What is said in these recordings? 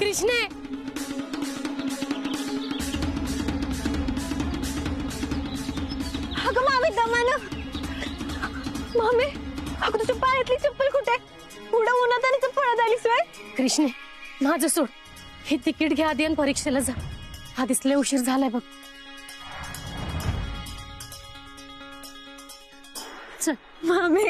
कृष्णे, अगं मामी दमानं. मामी अगं तुझ्या पायातली चप्पल कुठे? पुढं उन्हात आणि पळत आलीस व्हय? कृष्णे माझं सोड, हे तिकीट घ्या आधी आणि परीक्षेला जा. आधीच लय उशीर झालाय बघ. चल. मामी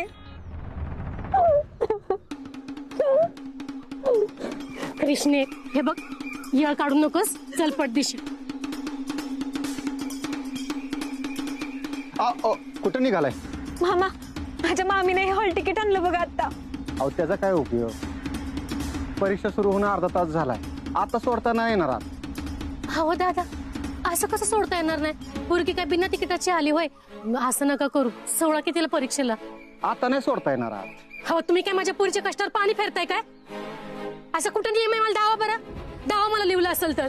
कृष्णे हे बघ, येळ काढू नकोस, चल पट दिशी. कुठं निघालाय? मामा माझ्या मामीने हे हॉल तिकीट आणलं बघा आता. अहो त्याचा काय उपयोग? परीक्षा सुरू होऊन अर्धा तास झालाय, आता सोडता नाही येणार आत. हो दादा, असं कसं सोडता येणार नाही? पोरगी काय बिना तिकिटाची आली होय? असं नका करू. 16 कितीला परीक्षेला? आता नाही सोडता येणार आत. हो, तुम्ही काय माझ्या पोरीच्या कष्टावर पाणी फेरताय काय? असं कुठं नियम आहे? मला दावा बरं, दावा मला लिहिलं असेल तर.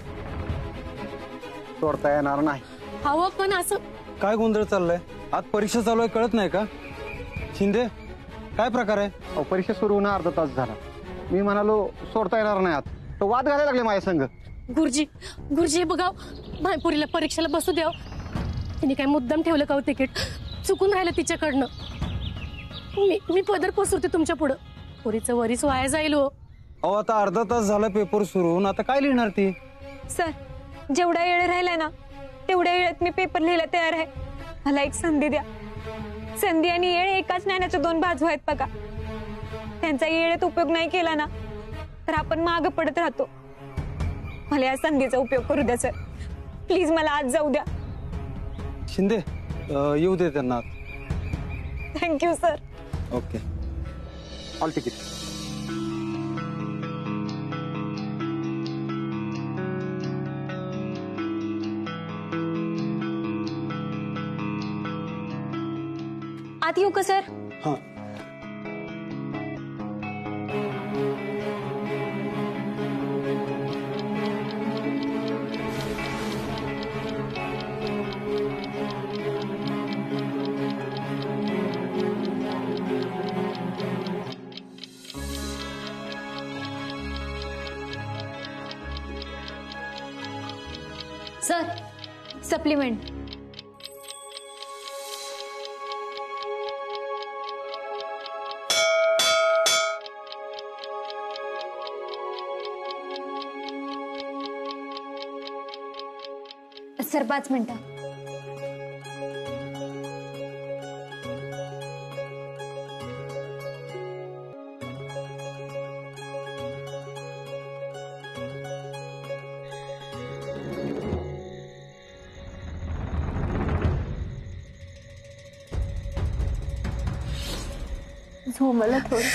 सोडता येणार नाही. हवं पण असं काय गोंधळ चाललाय? आज परीक्षा चालू आहे, कळत नाही का? शिंदे, काय प्रकार आहे? अहो परीक्षा सुरू होऊन अर्धा तास झाला, मी म्हणालो सोडता येणार नाही आत, तर वाद घालायला लागले माझ्या संग. गुरुजी, गुरुजी बघाव, मायपुरीला परीक्षेला बसू द्याव. तिने काय मुद्दाम ठेवलं का तिकीट? चुकून राहिलं तिच्याकडनं. मी पदर पसरते तुमच्या पुढं. पोरीचं वरीच वाया जाईल हो. अहो आता अर्धा तास झाला पेपर सुरू होऊन, आता काय लिहिणार ती? सर जेवढा वेळ राहिलाय ना तेवढ्या वेळात मी पेपर लिहायला तयार आहे. मला एक संधी द्या. संधी आणि येळ एकाच नाण्याच्या दोन बाजू आहेत बघा. त्यांचा येळेत उपयोग नाही केला ना तर आपण मागे पडत राहतो. मला या संधीचा उपयोग करू द्या सर. प्लीज मला आज जाऊ द्या. शिंदे, येऊ दे त्यांना. Thank you sir. Okay. Hall ticket. आत येऊ का सर? हां. Sir supplement. सर 5 मिनिटं. झोमला थोडं.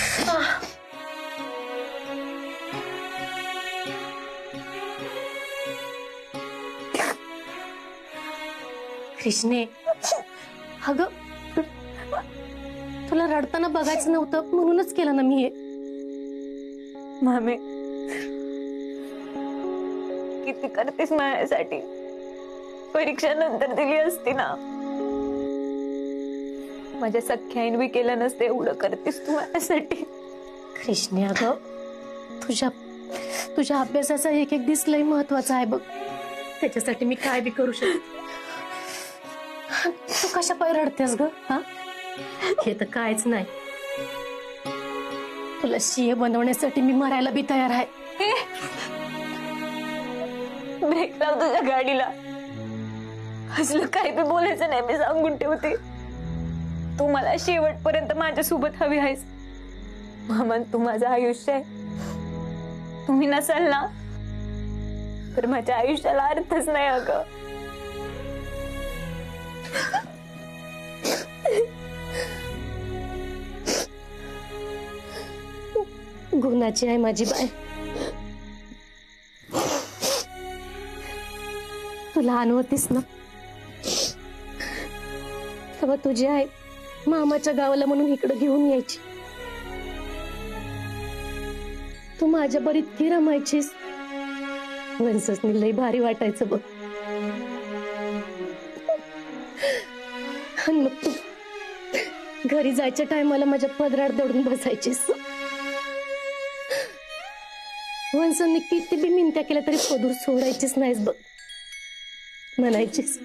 कृष्णे अगं, तुला रडताना बघायचं नव्हतं म्हणूनच केलं ना मी हे. मामे किती करतेस माझ्यासाठी? परीक्षा नंतर दिली असती ना. माझ्या सख्याईन बी केलं नसते एवढं करतेस तू माझ्यासाठी. कृष्णे अगं, तुझ्या अभ्यासाचा एक एक दिस लय महत्वाचा आहे बघ. त्याच्यासाठी मी काय बी करू शकते. तू कशा पाय रडतेस ग? हा, हे तर कायच नाही. तुला सीए बनवण्यासाठी मी मरायला बी तयार आहे. ब्रेक लाव तुझ्या गाडीला. असलं काय बी बोलायचं नाही, मी सांगून ठेवते. तू मला शेवटपर्यंत माझ्यासोबत हवी आहेस. मामन तू माझं आयुष्य आहे. तुम्ही नसाल ना तर माझ्या आयुष्याला अर्थच नाही अगं. गुणाची आहे माझी बाय. तू लहान होतीस ना तेव्हा तुझी आई मामाच्या गावाला म्हणून इकडे घेऊन यायची. तू माझ्या बरी इतकी रमायचीस, वंससनी लई भारी वाटायचं बघ. आणि मग तू घरी जायच्या टायमाला माझ्या पदरात दडून बसायचीस. वंसांनी किती बी मिनत्या केल्या तरी पदूर सोडायचीच नाहीस बघ. म्हणायचीस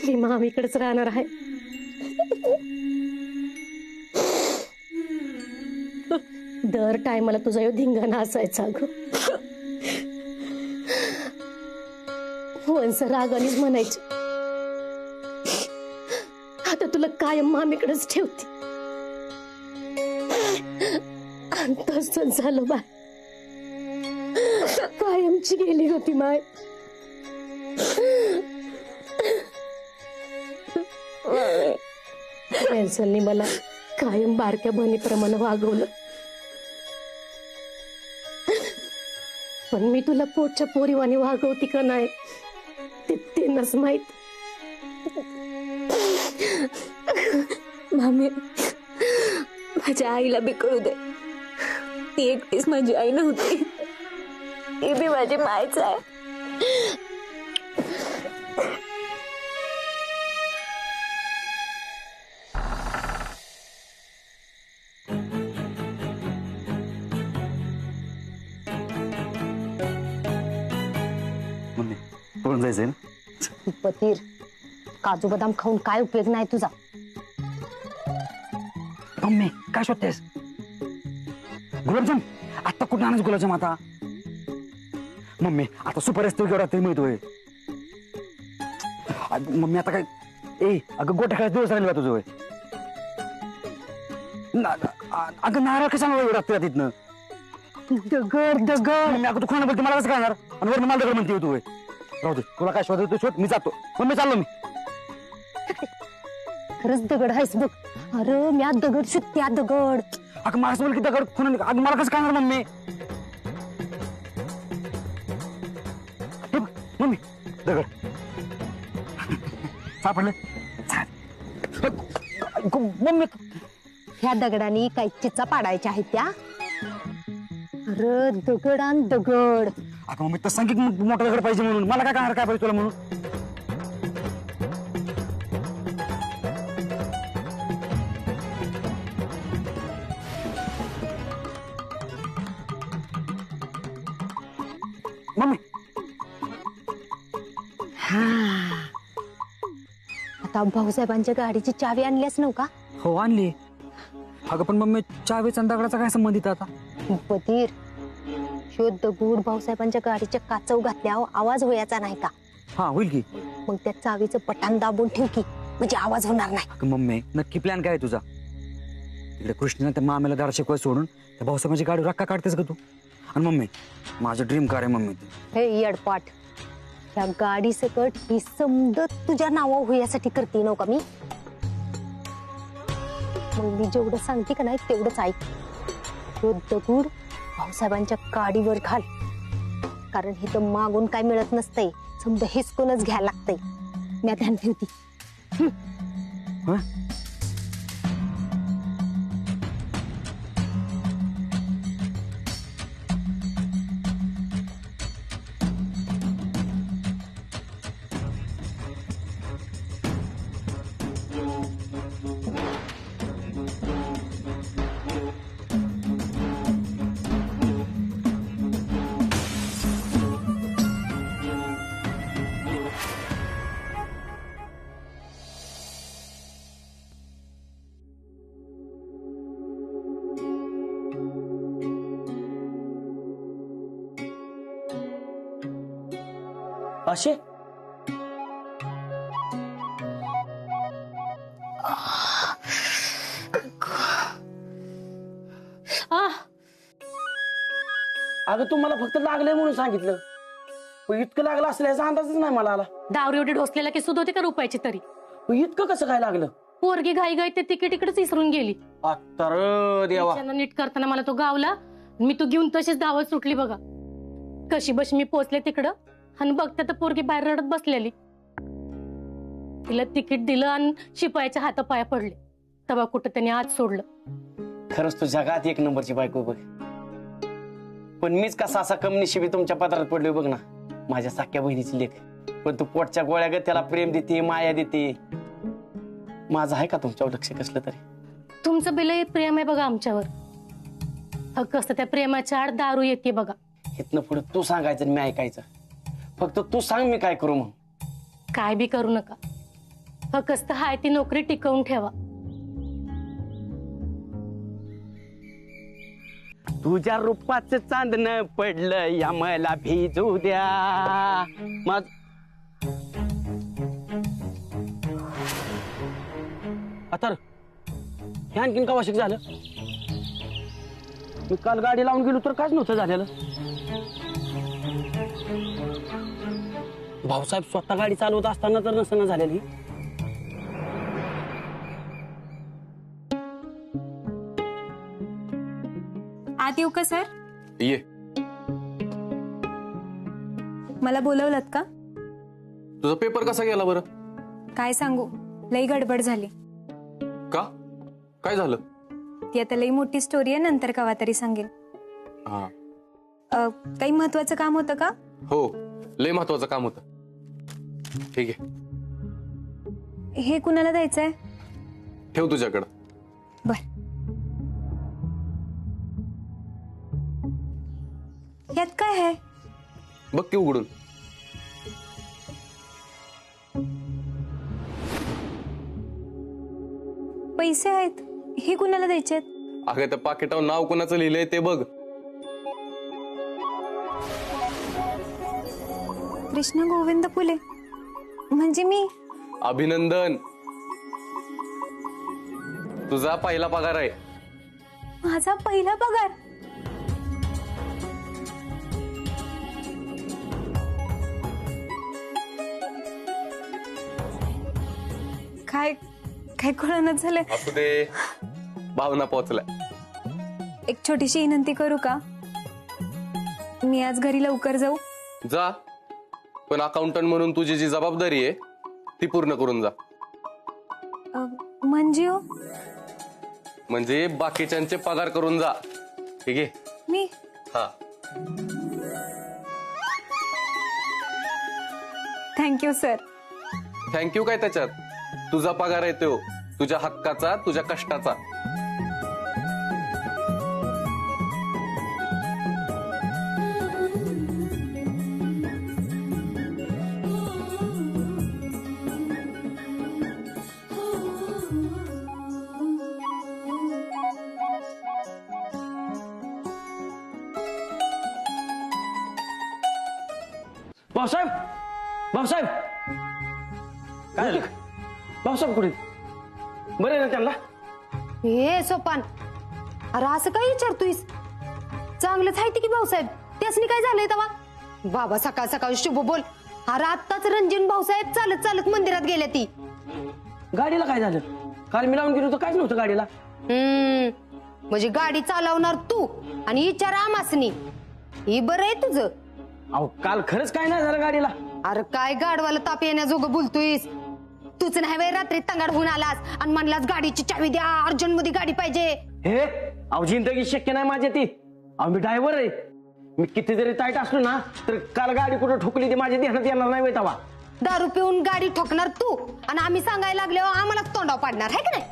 मी मामीकडेच राहणार आहे. दर टायमाला तुझा यो धिंगाणा असायचा ग. वंस रागानेच म्हणायची आता तुला कायम मामीकडेच ठेवते. आणि तसंच झालं बाय. कायमची गेली होती माय. वंसांनी मला कायम बारक्या बहिणीप्रमाणे वागवलं. पण मी तुला पोटच्या पोरीवाने वागवती का नाही ते नस माहित. मामी, माझ्या आईला बी कळू दे, ती एकटीच माझी आई नव्हती, ती बी माझी मायच आहे. मम्मी पळून जायचंय ना. पतीर, काजू बदाम खाऊन काय उपयोग नाही तुझा. मम्मी काय शोधतेस? गुलाबजाम आता कुठं आणायचं गुलाबजाम आता? मम्मी आता सुपर असतो केवढा तरी मिळतोय. मम्मी आता काय अगं गोट्या खेळायला दिवस राहिले तुझं. अगं नारळ कसा एवढा तुला तिथनं? दगड दगड. मम्मी अगं तू कोणा बोलते मला कसं कळणार? आणि वरून मला दगड म्हणते तू. राहू दे, तुला काय शोधायचं तू शोध, मी जातो. मम्मी चाललो मी. खरंच दगड आहेस बघ. अरे म्या दगड शुत्या दगड. अगं मला बोल की दगड कोणा? अगं मला कसं कळणार मम्मी? हे बघ मम्मी दगड सापडलं. मम्मी ह्या दगडाने काही चिचा पाडायच्या आहेत त्या. अरे दगड आणि दगड. अगं मम्मी तर सांगित मोठा दगड पाहिजे म्हणून. मला काय कळणार काय पाहिजे तुला म्हणून? मम्मी आता भाऊसाहेबांच्या गाडीची चावी आणल्यास नव्ह का? हो आणली. अगं पण मम्मी चावीचा आणि दगडाचा काय संबंधित आता? पतीर, ह्यो दगड भाऊसाहेबांच्या गाडीच्या काचव घातल्यावर आवाज व्हायचा नाही का? हा होईल की. मग त्या चावीचं बटन दाबून ठेव की, म्हणजे आवाज होणार नाही. अगं मम्मी नक्की प्लॅन काय आहे तुझा? तिकडे कृष्णीनं त्या मामेला दार शिकवाय सोडून त्या भाऊसाहेबांची गाडी रक्का काढतेस का तू? आणि मम्मी माझं ड्रीम कार आहे मम्मी. हे येडपाट, ह्या गाडी सकट ही समद तुझ्या नावा होण्यासाठी करते नव्ह का मी? मग मी जेवढं सांगते का नाही तेवढंच ऐक. तो दगड भाऊसाहेबांच्या गाडीवर घाल, कारण हे तर मागून काय मिळत नसतंय, समजा हिसकूनच घ्यायला लागतंय. मी ध्यान ठेवती. असे अगं तुम्हाला फक्त लागलंय म्हणून सांगितलं, पण इतकं लागलं असलं याचा अंदाजच नाही मला आला. दारू एवढी ढोसलेला की सुद्धा होते का रुपयाची तरी? पण इतकं कसं काय लागलं? पोरगी घाई घाई ते तिकीट इकडेच विसरून गेली. आता देवा. त्यांना नीट करताना मला तो गावला. मी तो घेऊन तशीच धावत सुटली बघा. कशी बशी मी पोचले तिकडं आणि बघते तर पोरगी बाहेर रडत बसलेली. तिला तिकीट दिलं आणि शिपायाच्या हातापाया पडले. तेव्हा कुठं त्याने आज सोडलं. खरंच तू जगात एक नंबरची बायको बघ. पण मीच कसा असा कम नशिबी तुमच्या पदरात पडलोय बघ ना, माझ्या सख्या बहिणीची लेख. पण तू पोटच्या गोळ्या ग त्याला प्रेम देते माया देते. माझं आहे का तुमच्यावर लक्ष कसलं तरी? तुमचं बिलही प्रेम आहे बघा आमच्यावर. हक्क असतं त्या प्रेमाच्या आड दारू येते बघा. इथनं पुढे तू सांगायचं आणि मी ऐकायचं. फक्त तू सांग मी काय करू मग. काय बी करू नका. फक्त हाय ती नोकरी टिकवून ठेवा. तुझ्या रूपाचं चांदणं पडलं या मला भिजू द्या. मग आता हे आणखीन का वाशिक झालं? मी काल गाडी लावून गेलो तर काच नव्हतं झालेलं. भाऊसाहेब स्वतः गाडी चालवत असताना तर नसणं झालेली. आत येऊ का सर? ये. मला बोलवलत का? तुझा पेपर कसा गेला बरं? काय सांगू, लई गडबड झाली. का? काय झालं? ती आता लई मोठी स्टोरी आहे, नंतर कवा तरी सांगेन. हा. काही महत्वाचं काम होतं का? हो, लय महत्वाचं काम होतं. ठीक आहे, हे कुणाला द्यायचंय? ठेव तुझ्याकडं. बर. यात काय आहे? बघ की उघडून. पैसे आहेत. हे कुणाला द्यायचे? अगं त्या पाकिटावर नाव कोणाचं लिहिलंय ते बघ. कृष्ण गोविंद फुले म्हणजे मी. अभिनंदन, तुझा पहिला पगार आहे. माझा पहिला पगार? काय काय कळणच झालंय. असू दे, भावना पोहोचलाय. एक छोटीशी विनंती करू का? मी आज घरी लवकर जाऊ? जा, पण अकाउंटंट म्हणून तुझी जी जबाबदारी आहे ती पूर्ण करून जा. म्हणजे हो? म्हणजे बाकीच्यांचे पगार करून जा. ठीक आहे? मी हा. Thank you sir. थँक्यू काय त्याच्यात? तुझा पगार आहे तो, तुझ्या हक्काचा, तुझ्या कष्टाचा. भाऊसाहेब, भाऊसाहेब, काय झालं? भाऊसाहेब कुठे? बरं आहे ना त्यांना? हे सोपान, अरे असं काय विचारतोयस? चांगलंच आहे की भाऊसाहेब. त्यासनी काय झालंय तवा? बाबा सकाळ सकाळ शुभ बोल. अरे आत्ताच रंजन भाऊसाहेब चालत चालत मंदिरात गेल्या ती. गाडीला काय झालं? काल मी लावून गेलो तर काहीच नव्हतं गाडीला. म्हणजे गाडी चालवणार तू आणि विचार आमासनी. ही बरं आहे तुझं. अहो काल खरंच काय नाही झालं गाडीला. अरे काय गाडवाला ताप येण्याजोगं बोलतोयस? तूच नाही बाई रात्री तंगाड होऊन आलास आणि म्हणलास गाडीची चावी द्या, अर्जंट मध्ये गाडी पाहिजे. हे अहो जिंदगी शक्य नाही माझी ती. अहो मी ड्रायव्हर आहे. मी किती जरी टाईट असलो ना तर काल गाडी कुठं ठोकली ती माझ्या ध्यानात येणार नाही तवा. दारू पिऊन गाडी ठोकणार तू आणि आम्ही सांगायला लागल्यावर आम्हालाच तोंडाव पाडणार आहे की नाही?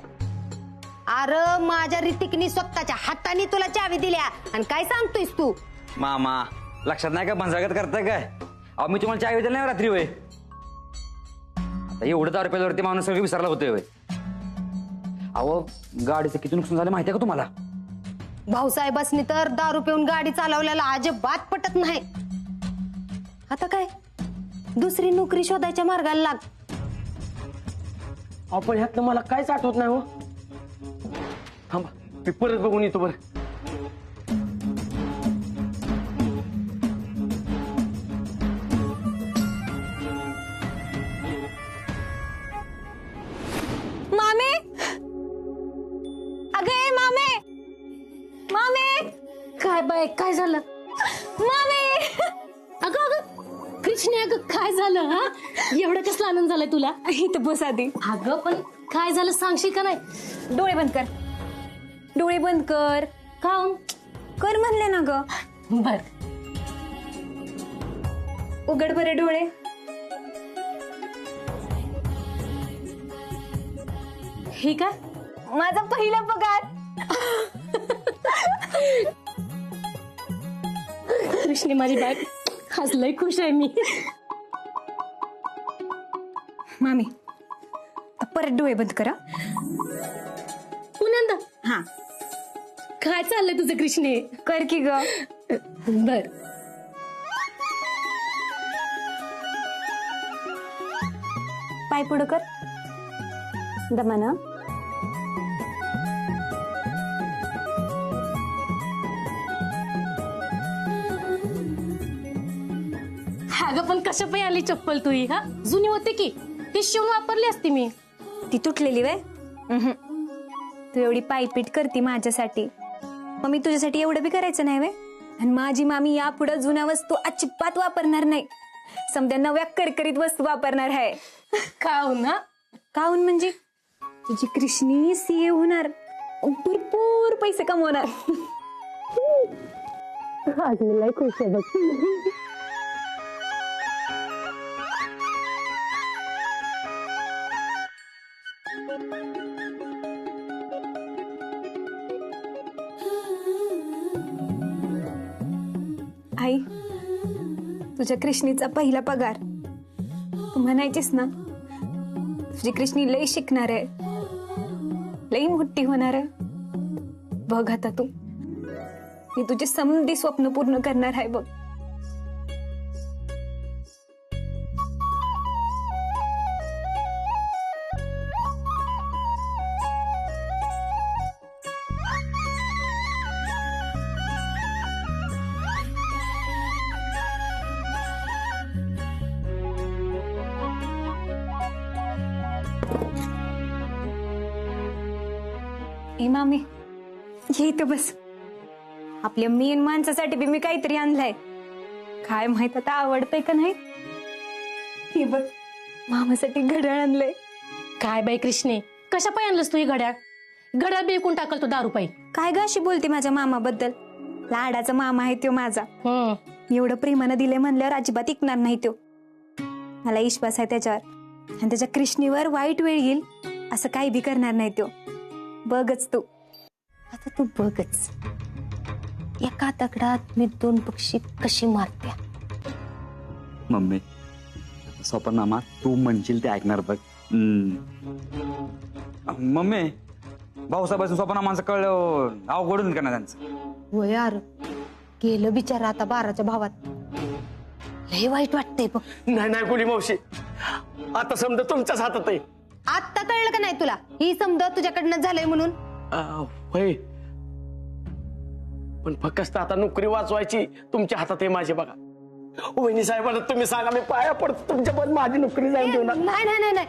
अरे माझ्या ऋतिकनी स्वतःच्या हाताने तुला चावी दिल्या आणि काय सांगतोयस तू? मामा लक्षात नाही का भंजागत करताय काय? अहो मी तुम्हाला चाय दिली नाही रात्री वय. आता एवढं 10 रुपयावरती माणूस सगळं विसरला होतोय वय. अहो गाडीचं किती नुकसान झालं माहितीये का तुम्हाला? भाऊसाहेबांनी तर दारू पिऊन गाडी चालवल्याला अजिबात पटत नाही. आता काय दुसरी नोकरी शोधायच्या मार्गाला लाग. अहो पण ह्यातलं मला काहीच आठवत नाही हो. थांबा मी परत बघून येतो बरं. मामे, अगे मामे, मामे, काय बाय काय झालं? मामे. अगं अगं कृष्णे, अगं काय झालं? हा एवढं कसला आनंद झालाय तुला? इथं बस आधी. अगं पण काय झालं सांगशील का नाही? डोळे बंद कर, डोळे बंद कर. काऊन? कर म्हणले ना ग. बर उघड बरे डोळे. ठीक आहे. माझा पहिला पगार. कृष्णे माझी बॅग आज लय खुश आहे मी. मामी आता परत डोळे बंद करा. पुन्हा हा काय चाललंय तुझं कृष्णे? कर की ग. बर. पाय पुढं कर. दमाना. अगं पण कशा पायी आली चप्पल तुही? हा जुनी होते की ती शिवून वापरली असती मी. ती तुटलेली वे. तू एवढी पायपीट करती माझ्यासाठी, मग मी तुझ्यासाठी एवढं बी करायचं नाही वे. आणि माझी मामी यापुढे जुन्या वस्तू अजिबात वापरणार नाही. समजा नव्या करकरीत वस्तू वापरणार आहे. खाऊ ना. काहून म्हणजे तुझी कृष्णी सीए होणार, भरपूर पैसे कमवणार. आज मी लय खुश आहे बघ. आई, तुझ्या कृष्णीचा पहिला पगार. तू म्हणायचीस ना तुझी कृष्णी लई शिकणार आहे, लई मोठी होणार आहे. बघ आता तू, मी तुझे समधी स्वप्न पूर्ण करणार आहे बघ. ए मामी, ये इथं बस. आपल्या मेन माणसासाठी बी मी काहीतरी आणलंय. काय माहित आता आवडतंय का नाही. हे बघ, मामासाठी घड्याळ आणलंय. काय बाई कृष्णे, कशा पायी आणलंस तू ही घड्याळ? घड्याळ बिलकून टाकल तो 10 रुपये. काय ग अशी बोलते माझ्या मामाबद्दल? लाडाचा मामा आहे तो माझा. एवढं प्रेमानं दिले म्हणल्यावर अजिबात ऐकणार नाही तो. मला विश्वास आहे त्याच्यावर, आणि त्याच्या कृष्णीवर वाईट वेळ येईल असं काही बी करणार नाही तो. बघच तू. आता तू बघच, एका दगडात मी 2 पक्षी कशी मारत्या. मम्मी स्वप्नामा तू म्हणशील ते ऐकणार बघ. मम्मी भाऊसाहेबांचं स्वप्नामाचं कळलं अवघडून का ना त्यांचं? होय यार, गेलं बिचारा आता 12च्या भावात. लय वाईट वाटतंय बघ. नाही नाही गुली मावशी, आता समजा तुमच्याच हातात आहे. आत्ता कळलं का नाही तुला ही समजा तुझ्याकडनं झालंय म्हणून? होय, पण फक्त आता नोकरी वाचवायची तुमच्या हातात आहे माझे. बघा वहिनी साहेबांना तुम्ही सांगा, मी पाया पडतो तुमच्यापर्यंत माझी नोकरी जाऊन देऊ ना. नाही नाही नाही नाही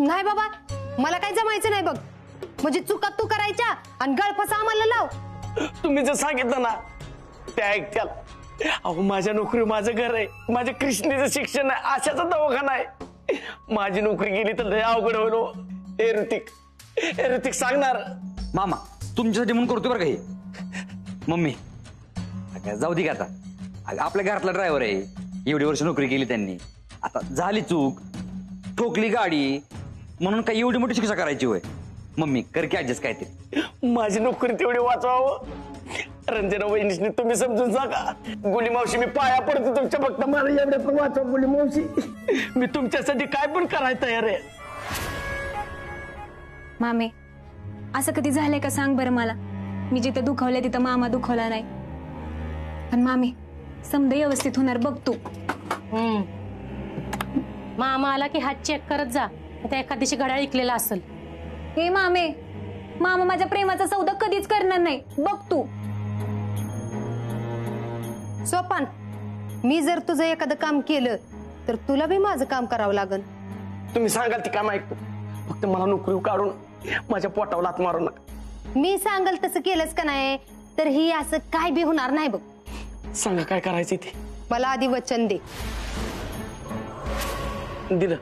नाही बाबा, मला काही जमायचं नाही बघ. म्हणजे चुका तू करायच्या आणि गळफसा आम्हाला लाव. तुम्ही जर सांगितलं ना ते ऐकत्याल. अहो माझ्या नोकरी माझं घर आहे, माझ्या कृष्णीचं शिक्षण आहे, आशाचा दवाखाना आहे. माझी नोकरी गेली तर लय अवघड होईल. ए ऋतिक सांगणार. मामा तुमच्यासाठी म्हणून करतोय बरं काही. मम्मी जाऊ दे का आता, आपल्या घरातला ड्रायव्हर आहे, एवढी वर्ष नोकरी केली त्यांनी. आता झाली चूक, ठोकली गाडी म्हणून काही एवढी मोठी शिक्षा करायची होय? मम्मी कर की ऍडजस्ट काय ते. माझी नोकरी तेवढी वाचवावं. रंजना वहिनीसनी तुम्ही समजून सांगा. गुली मावशी मी पाया पडतो तुमच्या, फक्त मला एवढ्यात वाचवा गुली मावशी. मी तुमच्यासाठी काय पण करायला तयार आहे. मामे, असं कधी झालंय का सांग बरं मला. मी जिथं दुखवलंय तिथं मामा दुखवला नाही. पण मामी समजा व्यवस्थित होणार बघ तू. मामा आला की हात चेक करत जा, आता एखाद दिवशी घड्याळ ऐकलेला असेल. हे मामे, मामा माझ्या प्रेमाचा सौदा कधीच करणार नाही बघ तू. सोपान, मी जर तुझं एखादं काम केलं तर तुला बी माझं काम करावं लागल. तुम्ही सांगाल ती काम ऐकतो, फक्त मला नोकरी काढून माझ्या पोटावर लात मारू नका. मी सांगल तसं केलंच का नाही तर ही असं काय बी होणार नाही बघ. सांगा काय करायचं ते. मला आधी वचन दे. दिलं.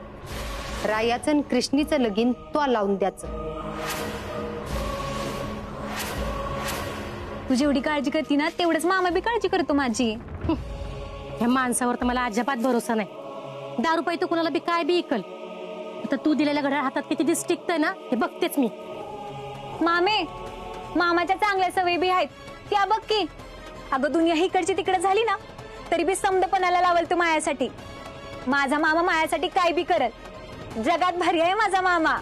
रायाचं आणि कृष्णीचं लगीन तो लावून द्याचं. तू जेवढी काळजी करती ना तेवढंच मामा बी काळजी करतो माझी. ह्या माणसावर तर मला अजिबात भरोसा नाही. 10 रुपये तर कुणाला बी काय बी ऐकल. आता तू दिलेल्या घड्याळ हातात किती दिवस टिकतंय ना हे बघतेच मी. मामे, मामाच्या चांगल्या सवयी बी आहेत त्या बघ की. अगं दुनिया इकडची तिकडे झाली ना तरी बी समदपणाला लावल तू मायासाठी. माझा मामा मायासाठी काय बी करल. जगात भारी आहे माझा मामा.